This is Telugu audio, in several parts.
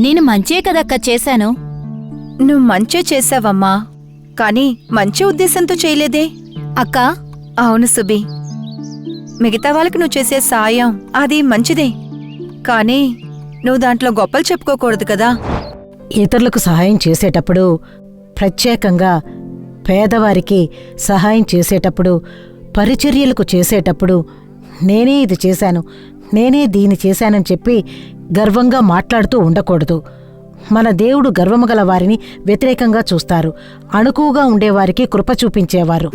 నేను మంచే కదక్క చేశాను. నువ్వు మంచే చేశావమ్మా, కానీ మంచి ఉద్దేశంతో చేయలేదే. అక్క, అవును సుబి, మిగతా వాళ్ళకి నువ్వు చేసే సాయం అది మంచిదే, కానీ నువ్వు దాంట్లో గొప్పలు చెప్పుకోకూడదు కదా. ఇతరులకు సహాయం చేసేటప్పుడు, ప్రత్యేకంగా పేదవారికి సహాయం చేసేటప్పుడు, పరిచర్యలకు చేసేటప్పుడు నేనే ఇది చేశాను, నేనే దీన్ని చేశానని చెప్పి గర్వంగా మాట్లాడుతూ ఉండకూడదు. మన దేవుడు గర్వముగల వారిని వ్యతిరేకంగా చూస్తారు, అణుకువగా ఉండేవారికి కృప చూపించేవారు.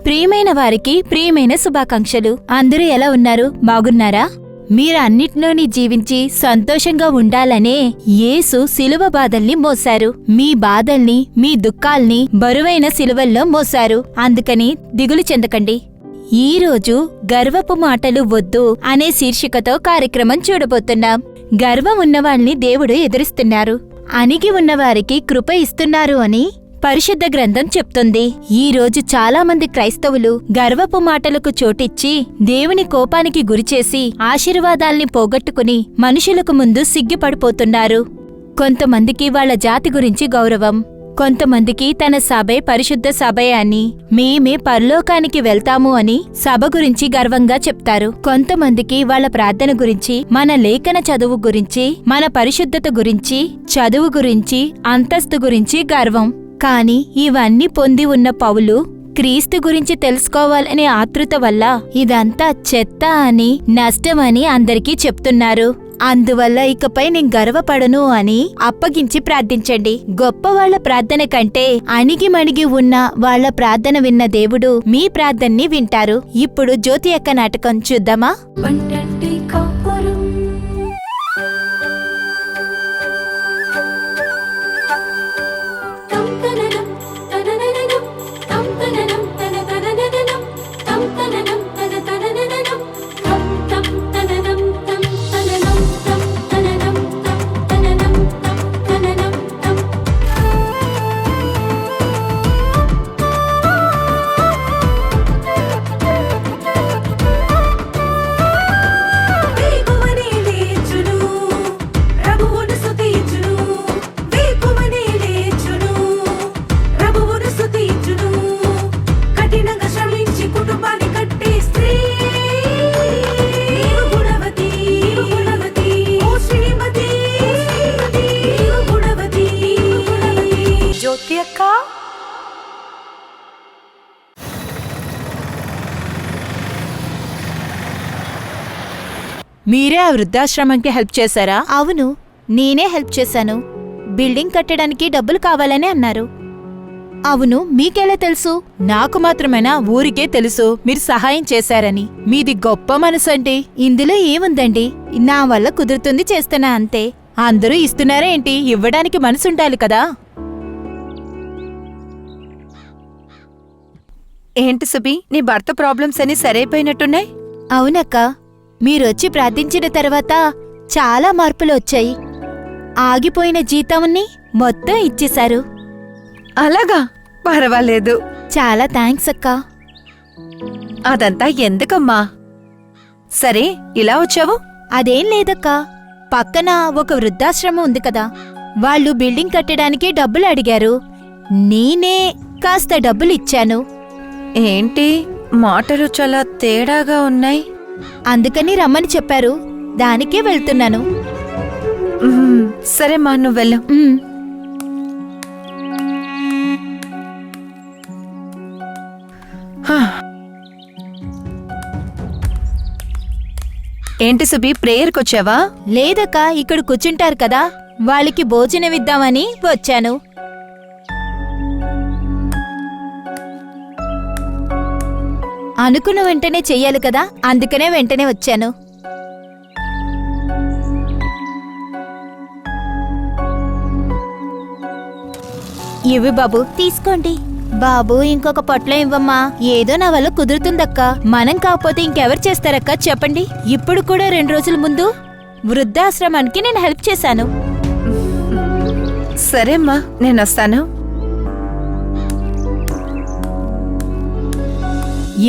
ప్రియమైన వారికి ప్రియమైన శుభాకాంక్షలు. అందరూ ఎలా ఉన్నారు? బాగున్నారా? మీరు అన్నిట్లోని జీవించి సంతోషంగా ఉండాలనే యేసు శిలువ బాధల్ని మోశారు. మీ బాధల్ని, మీ దుఃఖాల్ని బరువైన శిలువల్లో మోశారు. అందుకని దిగులు చెందకండి. ఈరోజు గర్వపు మాటలు వద్దు అనే శీర్షికతో కార్యక్రమం చూడబోతున్నాం. గర్వం ఉన్నవాళ్ని దేవుడు ఎదురిస్తున్నారు, అణిగి ఉన్నవారికి కృప ఇస్తున్నారు అని పరిశుద్ధ గ్రంథం చెప్తుంది. ఈ రోజు చాలా మంది క్రైస్తవులు గర్వపు మాటలకు చోటిచ్చి దేవుని కోపానికి గురిచేసి ఆశీర్వాదాల్ని పోగొట్టుకుని మనుషులకు ముందు సిగ్గిపడిపోతున్నారు. కొంతమందికి వాళ్ల జాతి గురించి గౌరవం, కొంతమందికి తన సభే పరిశుద్ధ సభే అని, మేమే పరలోకానికి వెళ్తాము అని సభ గురించి గర్వంగా చెప్తారు. కొంతమందికి వాళ్ల ప్రార్థన గురించి, మన లేఖన చదువు గురించి, మన పరిశుద్ధత గురించి, చదువు గురించి, అంతస్తు గురించి గర్వం. కాని ఇవన్నీ పొంది ఉన్న పౌలు క్రీస్తు గురించి తెలుసుకోవాలనే ఆతృత వల్ల ఇదంతా చెత్త అని, నష్టమని అందరికీ చెప్తున్నారు. అందువల్ల ఇకపై నేను గర్వపడను అని అప్పగించి ప్రార్థించండి. గొప్పవాళ్ల ప్రార్థన కంటే అణిగిమణిగి ఉన్న వాళ్ల ప్రార్థన విన్న దేవుడు మీ ప్రార్థనని వింటారు. ఇప్పుడు జ్యోతి యొక్క నాటకం చూద్దామా? మీరే ఆ వృద్ధాశ్రమంకి హెల్ప్ చేశారా? అవును, నేనే హెల్ప్ చేశాను. బిల్డింగ్ కట్టడానికి డబ్బులు కావాలని అన్నారు. అవును, మీకెలా తెలుసు? నాకు మాత్రమేనా? ఊరికే తెలుసు మీరు సహాయం చేశారని. మీది గొప్ప మనసండి. ఇందులో ఏముందండి, నా వల్ల కుదురుతుంది చేస్తున్నా అంతే. అందరూ ఇస్తున్నారా ఏంటి? ఇవ్వడానికి మనసుండాలి కదా. ఏంటి సుబి, నీ భర్త ప్రాబ్లమ్స్ అన్ని సరైపోయినట్టున్నాయి. అవునక్క, మీరొచ్చి ప్రార్థించిన తర్వాత చాలా మార్పులు వచ్చాయి. ఆగిపోయిన జీతాన్ని మొత్తం ఇచ్చేశారు. అలాగా? పర్వాలేదు. చాలా థ్యాంక్స్ అక్క. అదంతా ఎందుకమ్మా? సరే, ఇలా వచ్చావు? అదేం లేదక్కా, పక్కన ఒక వృద్ధాశ్రమం ఉంది కదా, వాళ్ళు బిల్డింగ్ కట్టడానికి డబ్బులు అడిగారు. నేనే కాస్త డబ్బులు ఇచ్చాను. ఏంటి మాటలు చాలా తేడాగా ఉన్నాయి? అందుకని రమ్మని చెప్పారు, దానికే వెళ్తున్నాను. సరే మా, నువ్వు వెళ్ళు. ఏంటి సుబి, ప్రేయర్కి వచ్చావా? లేదక్క, ఇక్కడ కూర్చుంటారు కదా, వాళ్ళకి భోజనం ఇద్దామని వచ్చాను. అనుకున్న వెంటనే చెయ్యాలి కదా, అందుకనే వెంటనే వచ్చాను. ఇవి బాబు, తీసుకోండి. బాబు, ఇంకొక పొట్లం ఇవ్వమ్మా. ఏదో నా వల్ల కుదురుతుందక్కా. మనం కాకపోతే ఇంకెవరు చేస్తారక్కా చెప్పండి. ఇప్పుడు కూడా 2 రోజుల ముందు వృద్ధాశ్రమానికి నేను హెల్ప్ చేశాను. సరేమ్మా, నేనొస్తాను.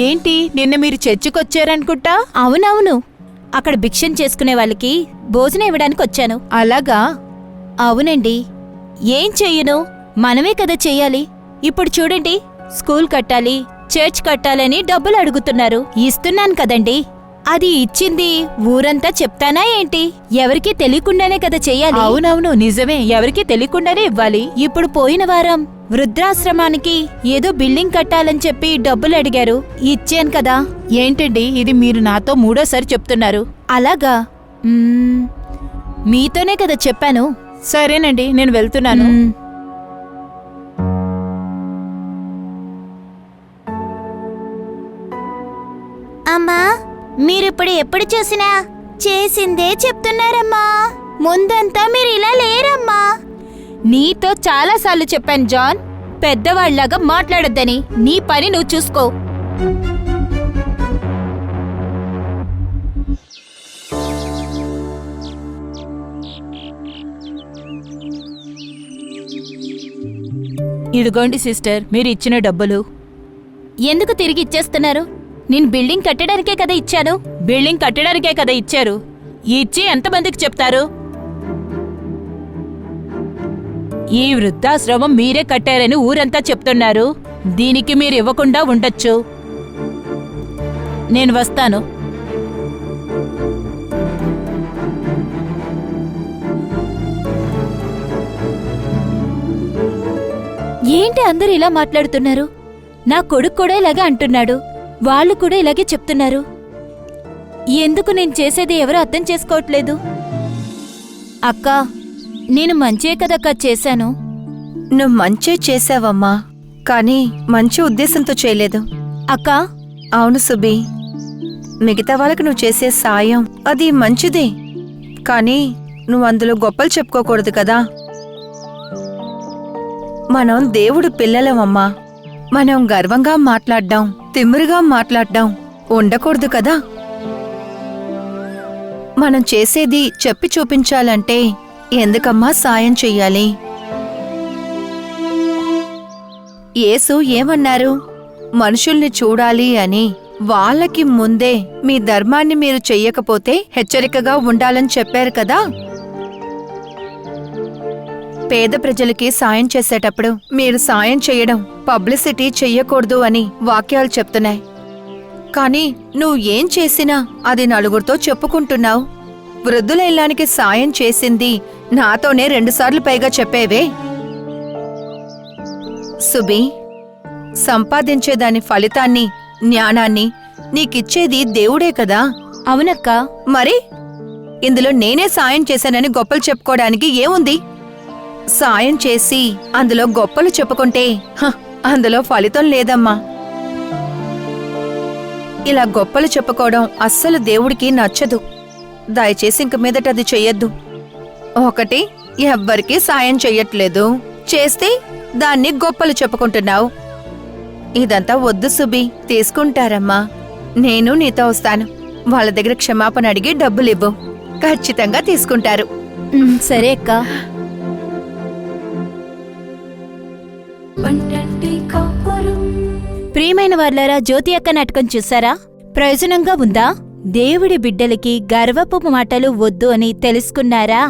ఏంటి నిన్న మీరు చర్చికొచ్చారనుకుంటా? అవునవును, అక్కడ భిక్షం చేసుకునే వాళ్ళకి భోజనం ఇవ్వడానికి వచ్చాను. అలాగా? అవునండి. ఏం చెయ్యను, మనమే కదా చెయ్యాలి. ఇప్పుడు చూడండి, స్కూల్ కట్టాలి, చర్చ్ కట్టాలని డబ్బులు అడుగుతున్నారు. ఇస్తున్నాను కదండి. అది ఇచ్చింది ఊరంతా చెప్తానా ఏంటి? ఎవరికీ తెలియకుండానే కదా చెయ్యాలి. అవునవును, నిజమే, ఎవరికీ తెలియకుండానే ఇవ్వాలి. ఇప్పుడు పోయిన వారం వృద్ధాశ్రమానికి ఏదో బిల్డింగ్ కట్టాలని చెప్పి డబ్బులు అడిగారు, ఇచ్చాను కదా. ఏంటండి ఇది, మీరు నాతో మూడోసారి చెప్తున్నారు. అలాగా? మీతోనే కదా చెప్పాను. సరేనండి, నేను వెళ్తున్నాను. అమ్మా, మీరిప్పుడు ఎప్పుడు చూసినా చేసిందే చెప్తున్నారమ్మా. ముందంతా మీరు ఇలా లేరమ్మా. నీతో చాలాసార్లు చెప్పాను జాన్, పెద్దవాళ్లాగా మాట్లాడొద్దని. నీ పని నువ్వు చూసుకో. ఇదిగోండి సిస్టర్, మీరు ఇచ్చిన డబ్బులు. ఎందుకు తిరిగి ఇచ్చేస్తున్నారు? నేను బిల్డింగ్ కట్టడానికే కదా ఇచ్చాను. బిల్డింగ్ కట్టడానికే కదా ఇచ్చారు. ఇచ్చి ఎంతమందికి చెప్తారు? ఈ వృద్ధాశ్రమం మీరే కట్టారని ఊరంతా చెప్తున్నారు. దీనికి మీరు ఇవ్వకుండా ఉండొచ్చు. నేను వస్తాను. ఏంటి అందరూ ఇలా మాట్లాడుతున్నారు? నా కొడుకు కూడా ఇలాగే అంటున్నాడు, వాళ్ళు కూడా ఇలాగే చెప్తున్నారు. ఎందుకు నేను చేసేది ఎవరూ అర్థం చేసుకోవట్లేదు. అక్క, నేను మంచే కదక్కా చేశాను. నువ్వు మంచే చేశావమ్మా, కానీ మంచి ఉద్దేశంతో చేయలేదు. అక్క, అవును సుబి, మిగతా వాళ్ళకు నువ్వు చేసే సాయం అది మంచిదే, కానీ నువ్వు అందులో గొప్పలు చెప్పుకోకూడదు కదా. మనం దేవుడు పిల్లలమమ్మా. మనం గర్వంగా మాట్లాడ్డాం, తిమ్మిరిగా మాట్లాడ్డాం ఉండకూడదు కదా. మనం చేసేది చెప్పి చూపించాలంటే ఎందుకమ్మా సాయం చెయ్యాలి? యేసు ఏమన్నారు? మనుషుల్ని చూడాలి అని. వాళ్ళకి ముందే మీ ధర్మాన్ని మీరు చెయ్యకపోతే హెచ్చరికగా ఉండాలని చెప్పారు కదా. పేద ప్రజలకి సాయం చేసేటప్పుడు మీరు సాయం చెయ్యడం పబ్లిసిటీ చెయ్యకూడదు అని వాక్యాలు చెప్తున్నాయి. కానీ నువ్వు ఏం చేసినా అది నలుగురితో చెప్పుకుంటున్నావు. వృద్ధుల ఇల్లానికి సాయం చేసింది నాతోనే 2 సార్లు పైగా చెప్పేవే. సుబి, సంపాదించేదాని ఫలితాన్ని, జ్ఞానాన్ని నీకిచ్చేది దేవుడే కదా. అవునక్క. మరి ఇందులో నేనే సాయం చేశానని గొప్పలు చెప్పుకోవడానికి ఏముంది? సాయం చేసి అందులో గొప్పలు చెప్పుకుంటే అందులో ఫలితం లేదమ్మా. ఇలా గొప్పలు చెప్పుకోవడం అస్సలు దేవుడికి నచ్చదు. దయచేసి ఇంక మీదట అది చెయ్యొద్దు. ఒకటి, ఎవ్వరికీ సాయం చెయ్యట్లేదు, చేస్తే దాన్ని గొప్పలు చెప్పుకుంటున్నావు. ఇదంతా వద్దు సుబి, తీసుకుంటారమ్మా. నేను నీతో వస్తాను. వాళ్ళ దగ్గర క్షమాపణ అడిగి డబ్బులివ్వు, ఖచ్చితంగా తీసుకుంటారు. సరే అక్క. ప్రియమైన వాళ్ళారా, జ్యోతి అక్క నాటకం చూసారా? ప్రయోజనంగా ఉందా? దేవుడి బిడ్డలకి గర్వపు మాటలు వద్దు అని తెలుసుకున్నారా?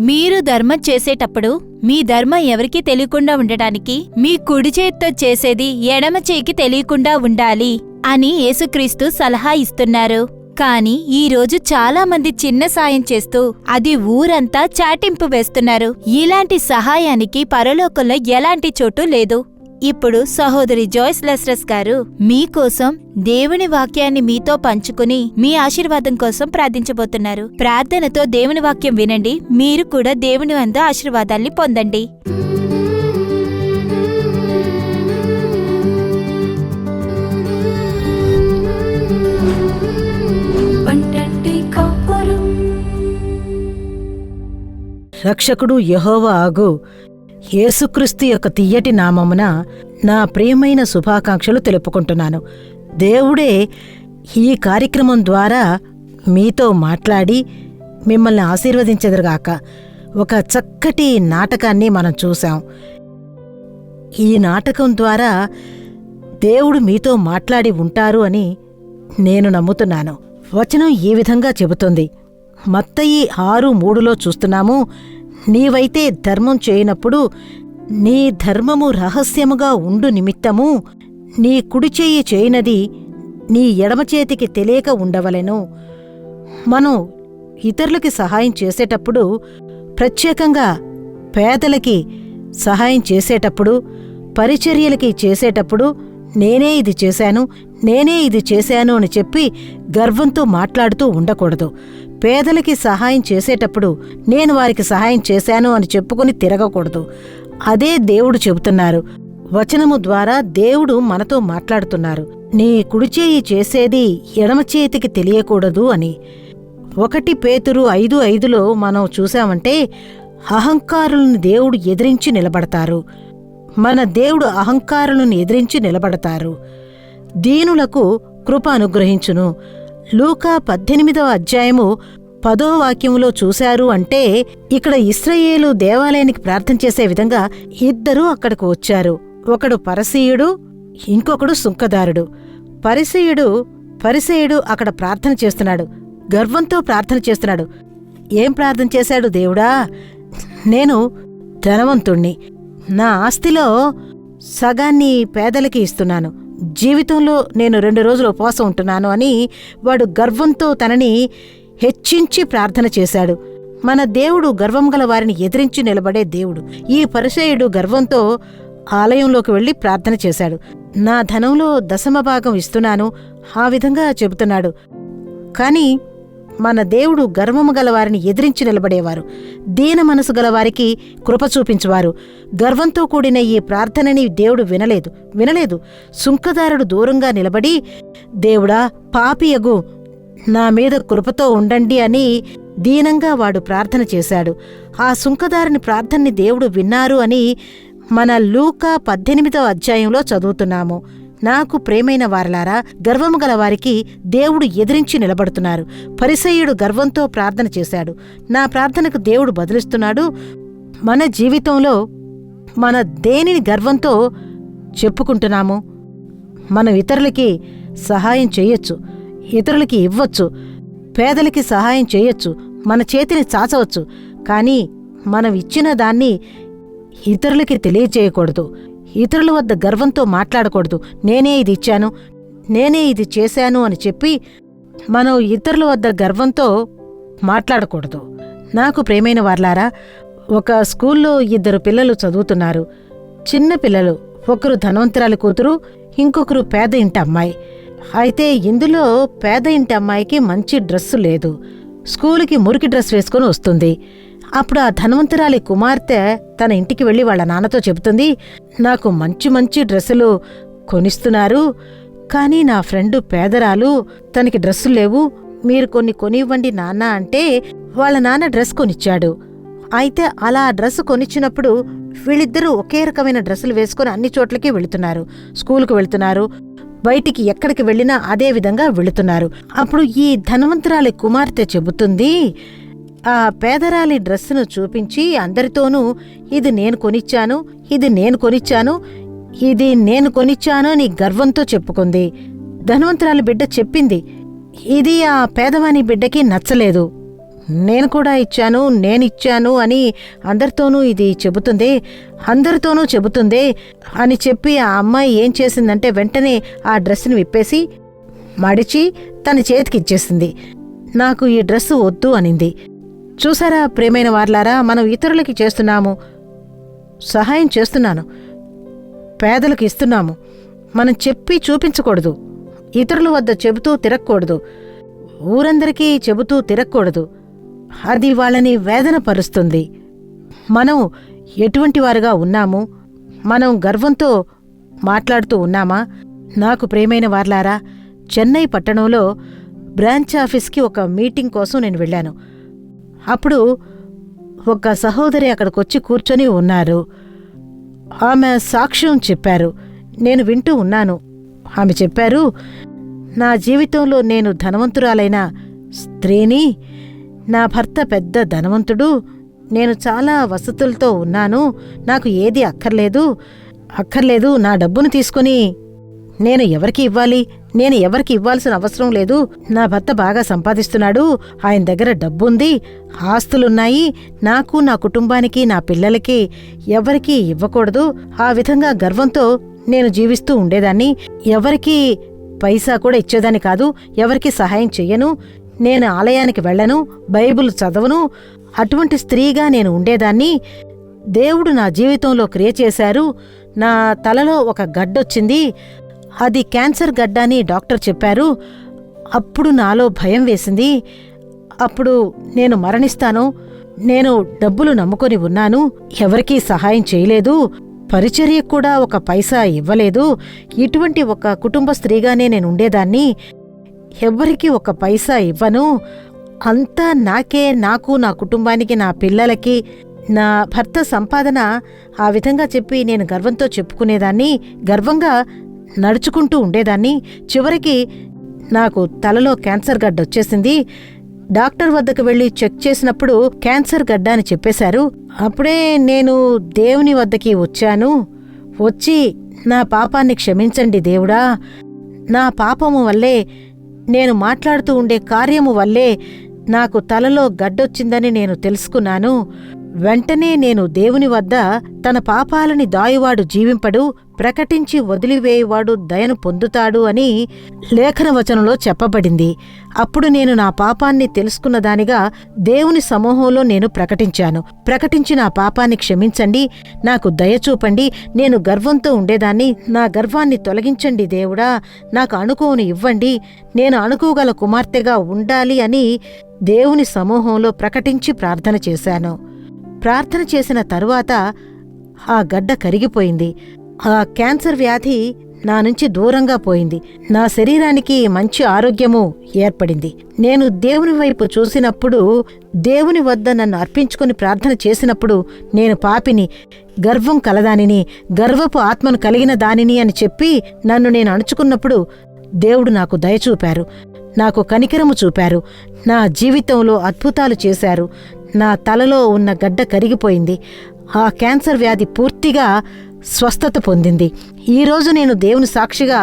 మీరు ధర్మం చేసేటప్పుడు మీ ధర్మం ఎవరికీ తెలియకుండా ఉండటానికి మీ కుడి చేత్తో చేసేది ఎడమ చేయికి తెలియకుండా ఉండాలి అని యేసుక్రీస్తు సలహా ఇస్తున్నారు. కాని ఈరోజు చాలా మంది చిన్న సాయం చేస్తూ అది ఊరంతా చాటింపు వేస్తున్నారు. ఇలాంటి సహాయానికి పరలోకంలో ఎలాంటి చోటు లేదు. ఇప్పుడు సహోదరి జాయిస్ లెస్రస్ గారు మీకోసం దేవుని వాక్యాన్ని మీతో పంచుకుని మీ ఆశీర్వాదం కోసం ప్రార్థించబోతున్నారు. ప్రార్థనతో దేవుని వాక్యం వినండి, మీరు కూడా దేవుని వంద ఆశీర్వాదాల్ని పొందండి. రక్షకుడు యెహోవా ఆగు యేసుక్రీస్తు యొక్క తియ్యటి నామమున నా ప్రియమైన శుభాకాంక్షలు తెలుపుకుంటున్నాను. దేవుడే ఈ కార్యక్రమం ద్వారా మీతో మాట్లాడి మిమ్మల్ని ఆశీర్వదించెదరుగాక. ఒక చక్కటి నాటకాన్ని మనం చూశాం. ఈ నాటకం ద్వారా దేవుడు మీతో మాట్లాడి ఉంటారు అని నేను నమ్ముతున్నాను. వచనం ఈ విధంగా చెబుతుంది. మత్తయి 6:3లో చూస్తున్నాము, నీవైతే ధర్మం చేయనప్పుడు నీ ధర్మము రహస్యముగా ఉండు నిమిత్తము నీ కుడిచేయి చేయనది నీ ఎడమచేతికి తెలియక ఉండవలెను. మనం ఇతరులకి సహాయం చేసేటప్పుడు, ప్రత్యేకంగా పేదలకి సహాయం చేసేటప్పుడు, పరిచర్యలకి చేసేటప్పుడు నేనే ఇది చేశాను అని చెప్పి గర్వంతో మాట్లాడుతూ ఉండకూడదు. పేదలకి సహాయం చేసేటప్పుడు నేను వారికి సహాయం చేశాను అని చెప్పుకుని తిరగకూడదు. అదే దేవుడు చెబుతున్నారు. వచనము ద్వారా దేవుడు మనతో మాట్లాడుతున్నారు. నీ కుడిచేయి చేసేది ఎడమ చేతికి తెలియకూడదు అని. 1 పేతురు 5:5లో మనం చూశామంటే, అహంకారులను దేవుడు ఎదిరించి నిలబడతారు. మన దేవుడు అహంకారులను ఎదిరించి నిలబడతారు. దీనులకు కృప అనుగ్రహించును. లూకా 18:10 చూశారు అంటే, ఇక్కడ ఇశ్రాయేలు దేవాలయానికి ప్రార్థన చేసే విధంగా 2 అక్కడికి వచ్చారు. ఒకడు పరిసయ్యుడు, ఇంకొకడు సుంకదారుడు. పరిసయ్యుడు అక్కడ ప్రార్థన చేస్తున్నాడు, గర్వంతో ప్రార్థన చేస్తున్నాడు. ఏం ప్రార్థన చేశాడు? దేవుడా, నేను ధనవంతుణ్ణి, నా ఆస్తిలో సగాన్ని పేదలకి ఇస్తున్నాను, జీవితంలో నేను 2 రోజులు ఉపవాసం ఉంటున్నాను అని వాడు గర్వంతో తనని హెచ్చించి ప్రార్థన చేశాడు. మన దేవుడు గర్వం గల వారిని ఎదిరించి నిలబడే దేవుడు. ఈ పరిసయ్యుడు గర్వంతో ఆలయంలోకి వెళ్లి ప్రార్థన చేశాడు. నా ధనంలో 10% ఇస్తున్నాను, ఆ విధంగా చెబుతున్నాడు. కాని మన దేవుడు గర్వము గలవారిని ఎదిరించి నిలబడేవారు, దీన మనసు గలవారికి కృప చూపించువారు. గర్వంతో కూడిన ఈ ప్రార్థనని దేవుడు వినలేదు. సుంకదారుడు దూరంగా నిలబడి, దేవుడా, పాపియగు నా మీద కృపతో ఉండండి అని దీనంగా వాడు ప్రార్థన చేశాడు. ఆ సుంకదారుని ప్రార్థనని దేవుడు విన్నారు అని మన లూకా 18:10 చదువుతున్నాము. నాకు ప్రేమైన వారలారా, గర్వము గల వారికి దేవుడు ఎదిరించి నిలబడుతున్నారు. పరిసయ్యుడు గర్వంతో ప్రార్థన చేశాడు. నా ప్రార్థనకు దేవుడు బదులిస్తున్నాడు. మన జీవితంలో మన దేనిని గర్వంతో చెప్పుకుంటున్నాము? మనం ఇతరులకి సహాయం చేయొచ్చు, ఇతరులకి ఇవ్వచ్చు, పేదలకి సహాయం చేయొచ్చు, మన చేతిని చాచవచ్చు. కానీ మనం ఇచ్చిన దాన్ని ఇతరులకి తెలియచేయకూడదు. ఇతరుల వద్ద గర్వంతో మాట్లాడకూడదు. నేనే ఇది ఇచ్చాను, నేనే ఇది చేశాను అని చెప్పి మనం ఇతరుల వద్ద గర్వంతో మాట్లాడకూడదు. నాకు ప్రేమైన వార్లారా, ఒక స్కూల్లో 2 పిల్లలు చదువుతున్నారు. చిన్న పిల్లలు. ఒకరు ధనవంతురాలి కూతురు, ఇంకొకరు పేద ఇంటి అమ్మాయి. అయితే ఇందులో పేద ఇంటి అమ్మాయికి మంచి డ్రెస్సు లేదు. స్కూలుకి మురికి డ్రెస్ వేసుకుని వస్తుంది. అప్పుడు ఆ ధనవంతురాలి కుమార్తె తన ఇంటికి వెళ్లి వాళ్ళ నాన్నతో చెబుతుంది, నాకు మంచి మంచి డ్రెస్సులు కొనిస్తున్నారు, కానీ నా ఫ్రెండు పేదరాలు, తనకి డ్రెస్సులు లేవు, మీరు కొనివ్వండి నాన్న అంటే వాళ్ళ నాన్న డ్రెస్ కొనిచ్చాడు. అయితే అలా డ్రెస్ కొనిచ్చినప్పుడు వీళ్ళిద్దరూ ఒకే రకమైన డ్రెస్సులు వేసుకుని అన్ని చోట్లకి వెళుతున్నారు. స్కూలుకు వెళుతున్నారు, బయటికి ఎక్కడికి వెళ్ళినా అదే విధంగా వెళుతున్నారు. అప్పుడు ఈ ధనవంతురాలి కుమార్తె చెబుతుంది, ఆ పేదరాలి డ్రెస్సును చూపించి అందరితోనూ ఇది నేను కొనిచ్చాను, ఇది నేను కొనిచ్చాను, ఇది నేను కొనిచ్చాను అని గర్వంతో చెప్పుకుంది. ధనవంతురాలి బిడ్డ చెప్పింది, ఇది ఆ పేదవాని బిడ్డకి నచ్చలేదు. నేను కూడా ఇచ్చాను, నేనిచ్చాను అని అందరితోనూ చెబుతుంది అని చెప్పి ఆ అమ్మాయి ఏం చేసిందంటే వెంటనే ఆ డ్రెస్సును విప్పేసి మడిచి తన చేతికి ఇచ్చేసింది. నాకు ఈ డ్రెస్సు వద్దు అనింది. చూసారా ప్రేమైన వార్లారా, మనం ఇతరులకి చేస్తున్నాము, సహాయం చేస్తున్నాను, పేదలకు ఇస్తున్నాము. మనం చెప్పి చూపించకూడదు, ఇతరుల వద్ద చెబుతూ తిరగకూడదు, ఊరందరికీ చెబుతూ తిరగకూడదు. అది వాళ్ళని వేదన పరుస్తుంది. మనం ఎటువంటి వారుగా ఉన్నాము? మనం గర్వంతో మాట్లాడుతూ ఉన్నామా? నాకు ప్రేమైన వార్లారా, చెన్నై పట్టణంలో బ్రాంచ్ ఆఫీస్కి ఒక మీటింగ్ కోసం నేను వెళ్ళాను. అప్పుడు ఒక సహోదరి అక్కడికొచ్చి కూర్చొని ఉన్నారు. ఆమె సాక్ష్యం చెప్పారు. నేను వింటూ ఉన్నాను. ఆమె చెప్పారు, నా జీవితంలో నేను ధనవంతురాలైన స్త్రీని, నా భర్త పెద్ద ధనవంతుడు, నేను చాలా వసతులతో ఉన్నాను, నాకు ఏది అక్కర్లేదు, నా డబ్బును తీసుకుని నేను ఎవరికి ఇవ్వాలి? నేను ఎవరికి ఇవ్వాల్సిన అవసరం లేదు. నా భర్త బాగా సంపాదిస్తున్నాడు, ఆయన దగ్గర డబ్బుంది, ఆస్తులున్నాయి, నాకు, నా కుటుంబానికి, నా పిల్లలకి ఎవరికీ ఇవ్వకూడదు. ఆ విధంగా గర్వంతో నేను జీవిస్తూ ఉండేదాన్ని. ఎవరికీ పైసా కూడా ఇచ్చేదాన్ని కాదు, ఎవరికి సహాయం చెయ్యను, నేను ఆలయానికి వెళ్ళను, బైబిల్ చదవను. అటువంటి స్త్రీగా నేను ఉండేదాన్ని. దేవుడు నా జీవితంలో క్రియ చేశారు. నా తలలో ఒక గడ్డొచ్చింది. అది క్యాన్సర్ గడ్డ అని డాక్టర్ చెప్పారు. అప్పుడు నాలో భయం వేసింది. అప్పుడు నేను మరణిస్తాను. నేను డబ్బులు నమ్ముకొని ఉన్నాను, ఎవరికీ సహాయం చేయలేదు, పరిచర్యకు కూడా ఒక పైసా ఇవ్వలేదు. ఇటువంటి ఒక కుటుంబ స్త్రీగానే నేను ఉండేదాన్ని. ఎవ్వరికీ ఒక పైసా ఇవ్వను, అంతా నాకే, నాకు, నా కుటుంబానికి, నా పిల్లలకి. నా భర్త సంపాదన ఆ విధంగా చెప్పి నేను గర్వంతో చెప్పుకునేదాన్ని, గర్వంగా నడుచుకుంటూ ఉండేదాన్ని. చివరికి నాకు తలలో క్యాన్సర్ గడ్డ వచ్చేసింది. డాక్టర్ వద్దకు వెళ్లి చెక్ చేసినప్పుడు క్యాన్సర్ గడ్డ అని చెప్పేశారు. అప్పుడే నేను దేవుని వద్దకి వచ్చి నా పాపాన్ని క్షమించండి దేవుడా, నా పాపము వల్లే, నేను మాట్లాడుతూ ఉండే కార్యము వల్లే నాకు తలలో గడ్డొచ్చిందని నేను తెలుసుకున్నాను. వెంటనే నేను దేవుని వద్ద తన పాపాలని దాయువాడు జీవింపడు, ప్రకటించి వదిలివేయువాడు దయను పొందుతాడు అని లేఖన వచనంలో చెప్పబడింది. అప్పుడు నేను నా పాపాన్ని తెలుసుకున్నదానిగా దేవుని సమూహంలో నేను ప్రకటించి నా పాపాన్ని క్షమించండి, నాకు దయ చూపండి, నేను గర్వంతో ఉండేదాన్ని, నా గర్వాన్ని తొలగించండి దేవుడా, నాకు అణుకువను ఇవ్వండి, నేను అణుకువగల కుమార్తెగా ఉండాలి అని దేవుని సమూహంలో ప్రకటించి ప్రార్థన చేశాను. ప్రార్థన చేసిన తరువాత ఆ గడ్డ కరిగిపోయింది. ఆ క్యాన్సర్ వ్యాధి నా నుంచి దూరంగా పోయింది. నా శరీరానికి మంచి ఆరోగ్యము ఏర్పడింది. నేను దేవుని వైపు చూసినప్పుడు, దేవుని వద్ద నన్ను అర్పించుకుని ప్రార్థన చేసినప్పుడు, నేను పాపిని, గర్వం కలదానిని, గర్వపు ఆత్మను కలిగిన దానిని అని చెప్పి నన్ను నేను అణుచుకున్నప్పుడు దేవుడు నాకు దయ చూపారు, నాకు కనికరము చూపారు, నా జీవితంలో అద్భుతాలు చేశారు. నా తలలో ఉన్న గడ్డ కరిగిపోయింది. ఆ క్యాన్సర్ వ్యాధి పూర్తిగా స్వస్థత పొందింది. ఈరోజు నేను దేవుని సాక్షిగా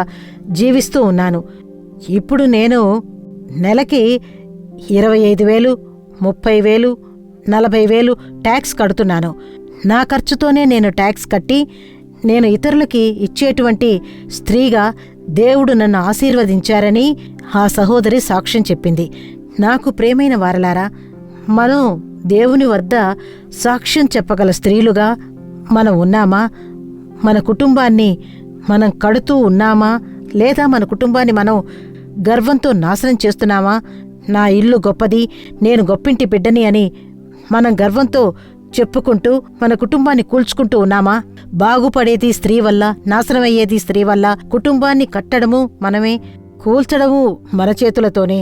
జీవిస్తూ ఉన్నాను. ఇప్పుడు నేను నెలకి 25,000, 30,000, 40,000 ట్యాక్స్ కడుతున్నాను. నా ఖర్చుతోనే నేను ట్యాక్స్ కట్టి నేను ఇతరులకి ఇచ్చేటువంటి స్త్రీగా దేవుడు నన్ను ఆశీర్వదించారని ఆ సహోదరి సాక్ష్యం చెప్పింది. నాకు ప్రేమైన వారలారా, మనం దేవుని వద్ద సాక్ష్యం చెప్పగల స్త్రీలుగా మనం ఉన్నామా? మన కుటుంబాన్ని మనం కడుతూ ఉన్నామా? లేదా మన కుటుంబాన్ని మనం గర్వంతో నాశనం చేస్తున్నామా? నా ఇల్లు గొప్పది, నేను గొప్పింటి బిడ్డని అని మనం గర్వంతో చెప్పుకుంటూ మన కుటుంబాన్ని కూల్చుకుంటూ ఉన్నామా? బాగుపడేది స్త్రీ వల్ల, నాశనమయ్యేది స్త్రీ వల్ల. కుటుంబాన్ని కట్టడము మనమే, కూల్చడము మన చేతులతోనే.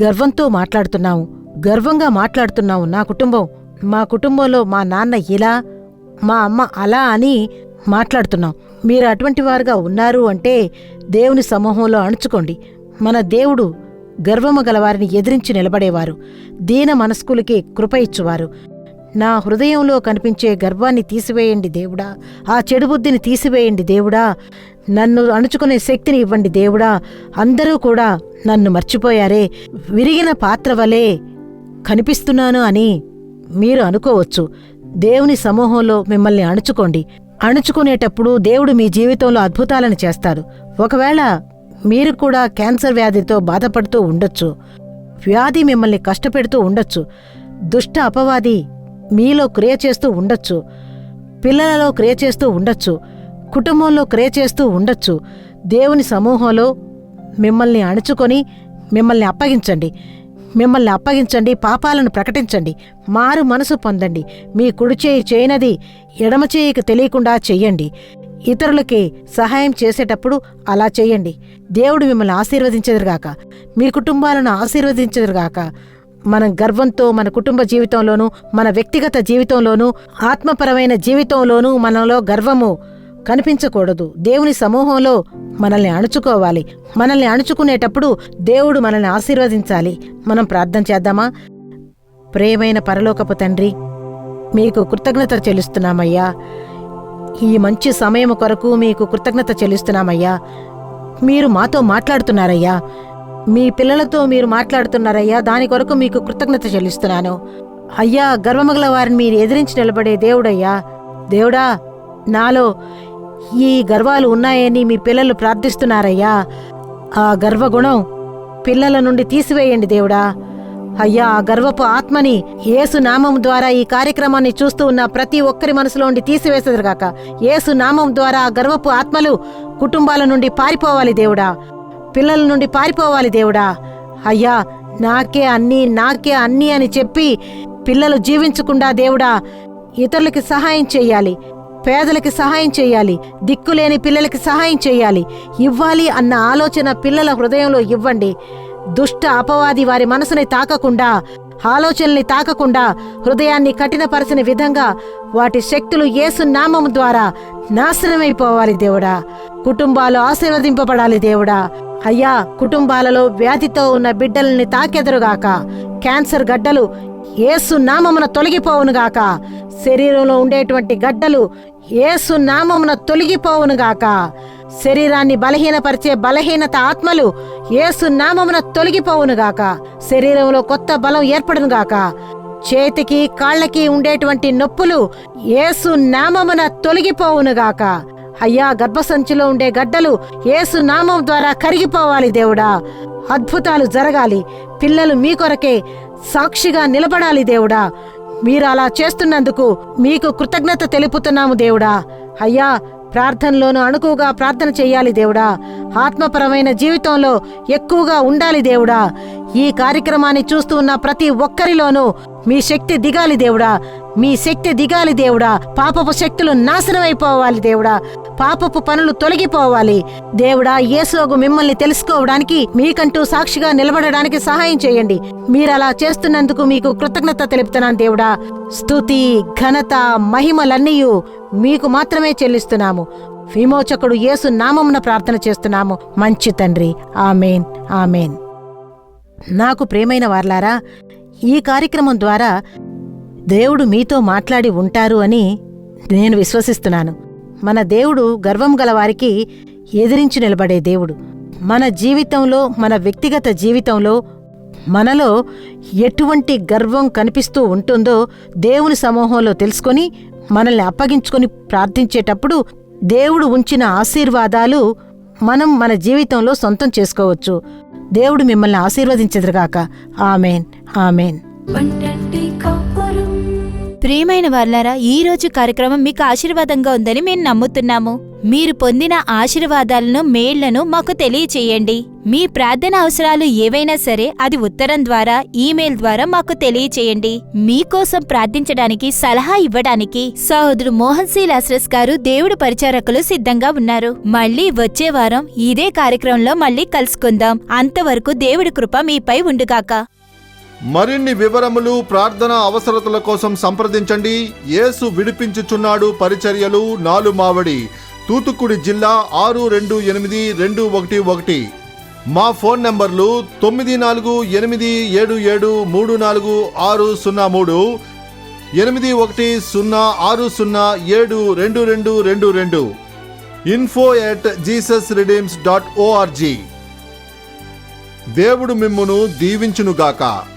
గర్వంతో మాట్లాడుతున్నాము, గర్వంగా మాట్లాడుతున్నాము. మా కుటుంబంలో మా నాన్న ఇలా, మా అమ్మ అలా అని మాట్లాడుతున్నాం. మీరు అటువంటి వారుగా ఉన్నారు అంటే దేవుని సమూహంలో అణుచుకోండి. మన దేవుడు గర్వము గలవారిని ఎదిరించి నిలబడేవారు, దీన మనస్కులకి కృప ఇచ్చువారు. నా హృదయంలో కనిపించే గర్వాన్ని తీసివేయండి దేవుడా, ఆ చెడు బుద్ధిని తీసివేయండి దేవుడా, నన్ను అణుచుకునే శక్తిని ఇవ్వండి దేవుడా. అందరూ కూడా నన్ను మర్చిపోయారే, విరిగిన పాత్ర వలె కనిపిస్తున్నాను అని మీరు అనుకోవచ్చు. దేవుని సమూహంలో మిమ్మల్ని అణుచుకోండి. అణుచుకునేటప్పుడు దేవుడు మీ జీవితంలో అద్భుతాలను చేస్తాడు. ఒకవేళ మీరు కూడా క్యాన్సర్ వ్యాధితో బాధపడుతూ ఉండొచ్చు, వ్యాధి మిమ్మల్ని కష్టపెడుతూ ఉండొచ్చు, దుష్ట అపవాది మీలో క్రియ చేస్తూ ఉండొచ్చు, పిల్లలలో క్రియ చేస్తూ ఉండొచ్చు, కుటుంబంలో క్రియ చేస్తూ ఉండొచ్చు. దేవుని సమూహంలో మిమ్మల్ని అణుచుకొని మిమ్మల్ని అప్పగించండి, పాపాలను ప్రకటించండి, మారు మనసు పొందండి. మీ కుడి చేయి చేయనది ఎడమ చేయికి తెలియకుండా చెయ్యండి. ఇతరులకి సహాయం చేసేటప్పుడు అలా చెయ్యండి. దేవుడు మిమ్మల్ని ఆశీర్వదించెదరుగాక, మీ కుటుంబాలను ఆశీర్వదించెదరుగాక. మనం గర్వంతో మన కుటుంబ జీవితంలోనూ, మన వ్యక్తిగత జీవితంలోనూ, ఆత్మపరమైన జీవితంలోనూ మనలో గర్వము కనిపించకూడదు. దేవుని సమూహంలో మనల్ని అణుచుకోవాలి. మనల్ని అణుచుకునేటప్పుడు దేవుడు మనల్ని ఆశీర్వదించాలి. మనం ప్రార్థన చేద్దామా? ప్రియమైన పరలోకపు తండ్రి, మీకు కృతజ్ఞత చెల్లిస్తున్నామయ్యా. ఈ మంచి సమయం కొరకు మీకు కృతజ్ఞత చెల్లిస్తున్నామయ్యా. మీరు మాతో మాట్లాడుతున్నారయ్యా, మీ పిల్లలతో మీరు మాట్లాడుతున్నారయ్యా. దాని కొరకు మీకు కృతజ్ఞత చెల్లిస్తున్నాను అయ్యా. గర్వమగల వారిని మీరు ఎదిరించి నిలబడే దేవుడయ్యా. దేవుడా, నాలో ఈ గర్వాలు ఉన్నాయని మీ పిల్లలు ప్రార్థిస్తున్నారయ్యా. ఆ గర్వగుణం పిల్లల నుండి తీసివేయండి దేవుడా. అయ్యా, ఆ గర్వపు ఆత్మని యేసు నామం ద్వారా ఈ కార్యక్రమాన్ని చూస్తూ ఉన్న ప్రతి ఒక్కరి మనసులో ఉండి తీసివేసేదురుగాక. యేసు నామం ద్వారా ఆ గర్వపు ఆత్మలు కుటుంబాల నుండి పారిపోవాలి దేవుడా, పిల్లల నుండి పారిపోవాలి దేవుడా. అయ్యా, నాకే అన్నీ అని చెప్పి పిల్లలు జీవించకుండా దేవుడా ఇతరులకి సహాయం చెయ్యాలి, పేదలకి సహాయం చెయ్యాలి, దిక్కులేని పిల్లలకి సహాయం చెయ్యాలి, ఇవ్వాలి అన్న ఆలోచన పిల్లల హృదయంలో ఇవ్వండి. దుష్ట అపవాది వారి మనసుని తాకకుండా, ఆలోచనల్ని తాకకుండా హృదయాన్ని కఠినపరచిన విధంగా వాటి శక్తులు యేసు నామం ద్వారా నాశనమైపోవాలి దేవుడా. కుటుంబాలు ఆశీర్వదింపబడాలి దేవుడా. అయ్యా, కుటుంబాలలో వ్యాధితో ఉన్న బిడ్డల్ని తాకెదరుగాక. క్యాన్సర్ గడ్డలు యేసు నామమున తొలగిపోవునుగాక. శరీరంలో ఉండేటువంటి గడ్డలు యేసు నామమున తొలగిపోవునుగాక. శరీరాన్ని బలహీనపరిచే బలహీనత ఆత్మలు యేసు నామమున తొలగిపోవునుగాక. శరీరంలో కొత్త బలం ఏర్పడునుగాక. చేతికి కాళ్ళకి ఉండేటువంటి నొప్పులు యేసు నామమున తొలగిపోవునుగాక. అయ్యా, గర్భసంచిలో ఉండే గడ్డలు యేసు నామం ద్వారా కరిగిపోవాలి దేవుడా. అద్భుతాలు జరగాలి. పిల్లలు మీ కొరకే సాక్షిగా నిలబడాలి దేవుడా. మీరు అలా చేస్తున్నందుకు మీకు కృతజ్ఞత తెలుపుతున్నాము దేవుడా. అయ్యా, ప్రార్థనలోనూ అణుకుగా ప్రార్థన చెయ్యాలి దేవుడా. ఆత్మపరమైన జీవితంలో ఎక్కువగా ఉండాలి దేవుడా. ఈ కార్యక్రమాన్ని చూస్తూ ఉన్న ప్రతి ఒక్కరిలోనూ మీ శక్తి దిగాలి దేవుడా. మీ శక్తి దిగాలి దేవుడా. పాపపు శక్తులు నాశనమైపోవాలి దేవుడా. పాపపు పనులు తొలగిపోవాలి దేవుడా. యేసుగు మిమ్మల్ని తెలుసుకోవడానికి, మీకంటూ సాక్షిగా నిలబడడానికి సహాయం చేయండి. మీరలా చేస్తున్నందుకు మీకు కృతజ్ఞత తెలుపుతున్నాను దేవుడా. స్తుతి, ఘనత, మహిమలన్నీయు మీకు మాత్రమే చెల్లిస్తున్నాము. విమోచకుడు యేసు నామమున ప్రార్థన చేస్తున్నాము మంచి తండ్రి. ఆమేన్, ఆమేన్. నాకు ప్రియమైన వార్లారా, ఈ కార్యక్రమం ద్వారా దేవుడు మీతో మాట్లాడి ఉంటారు అని నేను విశ్వసిస్తున్నాను. మన దేవుడు గర్వం గలవారికి ఎదిరించి నిలబడే దేవుడు. మన జీవితంలో, మన వ్యక్తిగత జీవితంలో మనలో ఎటువంటి గర్వం కనిపిస్తూ ఉంటుందో దేవుని సమూహంలో తెలుసుకొని మనల్ని అప్పగించుకొని ప్రార్థించేటప్పుడు దేవుడు ఉంచిన ఆశీర్వాదాలు మనం మన జీవితంలో సొంతం చేసుకోవచ్చు. దేవుడు మిమ్మల్ని ఆశీర్వదించెదరుగాక. ఆమేన్, ఆమేన్. ప్రియమైన వార్లారా, ఈ రోజు కార్యక్రమం మీకు ఆశీర్వాదంగా ఉందని మేము నమ్ముతున్నాము. మీరు పొందిన ఆశీర్వాదాలను, మేళ్లను మాకు తెలియచేయండి. మీ ప్రార్థన అవసరాలు ఏవైనా సరే అది ఉత్తరం ద్వారా, ఈమెయిల్ ద్వారా మాకు తెలియచేయండి. మీకోసం ప్రార్థించడానికి, సలహా ఇవ్వడానికి సహోదరు మోహన్ సి లాస్రస్ గారు, దేవుడు పరిచారకులు సిద్ధంగా ఉన్నారు. మళ్ళీ వచ్చే వారం ఇదే కార్యక్రమంలో మళ్ళీ కలుసుకుందాం. అంతవరకు దేవుడి కృప మీపై ఉండుగాక. మరిన్ని వివరములు, ప్రార్థన అవసరతల కోసం సంప్రదించండి. యేసు విడిపించుచున్నాడు పరిచర్యలు, నాలుమావడి, తూతుక్కుడి జిల్లా 628211. మా ఫోన్ నంబర్లు 9487734603, 8106072222, info@jesusredeems.org. దేవుడు మిమ్మును దీవించునుగాక.